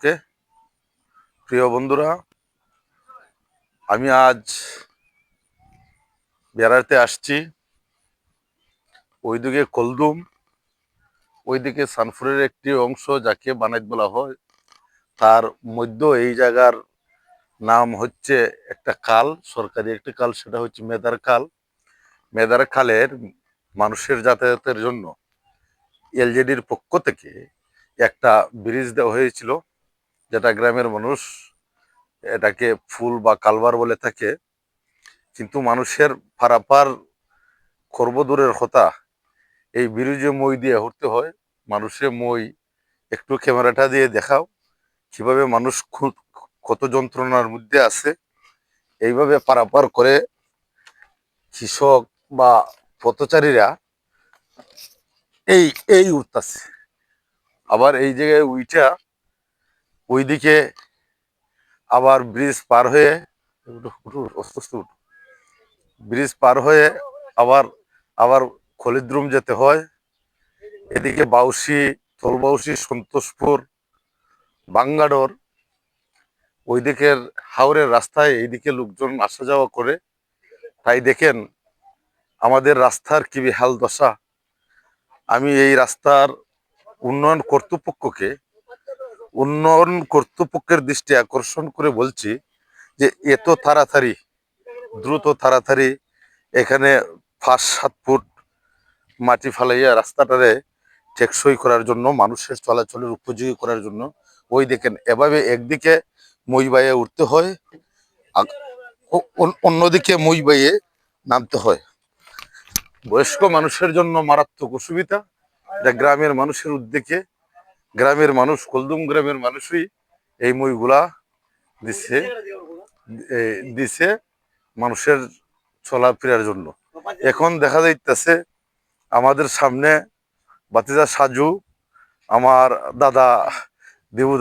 ওকে প্রিয় বন্ধুরা, আমি আজ বেড়াতে আসছি। ওইদিকে কলদুম, ওইদিকে সানফুরের একটি অংশ যাকে বানাইত বলা হয়, তার মধ্য এই জায়গার নাম হচ্ছে একটা খাল, সরকারি একটি খাল, সেটা হচ্ছে মেদার খাল। মেদার খালের মানুষের যাতায়াতের জন্য এলজেডির পক্ষ থেকে একটা ব্রিজ দেওয়া হয়েছিল, যেটা গ্রামের মানুষ এটাকে ফুল বা কালভার বলে থাকে। কিন্তু মানুষের পারাপার করব দূরের কথা, এই ব্রিজে মই দিয়ে হতে হয়। মানুষে মই একটু ক্যামেরাটা দিয়ে দেখাও কিভাবে মানুষ কত যন্ত্রণার মধ্যে আছে। এইভাবে পারাপার করে কৃষক বা পথচারীরা এই এই উঠতেছে। আবার এই জায়গায় উইটা ওইদিকে আবার ব্রিজ পার হয়ে ব্রিজ পার হয়ে আবার আবার খলিদ্রুম যেতে হয়। এদিকে বাউসি, তলবাউসি, সন্তোষপুর, বাঙ্গাডোর, ওই দিকের হাওরের রাস্তায় এইদিকে লোকজন আসা যাওয়া করে। তাই দেখেন আমাদের রাস্তার কি বেহাল দশা। আমি এই রাস্তার উন্নয়ন কর্তৃপক্ষের দৃষ্টি আকর্ষণ করে বলছি যে এত তাড়াতাড়ি, দ্রুত তাড়াতাড়ি এখানে 5-7 ফুট মাটি ফালাইয়া রাস্তাটারে টেকসই করার জন্য, মানুষের চলাচলের উপযোগী করার জন্য। ওই দেখেন এভাবে একদিকে মই বাইয়ে উঠতে হয়, অন্যদিকে মই বাইয়ে নামতে হয়। বয়স্ক মানুষের জন্য মারাত্মক অসুবিধা। এটা গ্রামের মানুষের উদ্যোগে, গ্রামের মানুষ, কলদুম গ্রামের মানুষই এই মইগুলা দিছে দিছে মানুষের চলাফেরার জন্য। এখন দেখা যাইতেছে আমাদের সামনে বাতিজা সাজু, আমার দাদা দেবুদা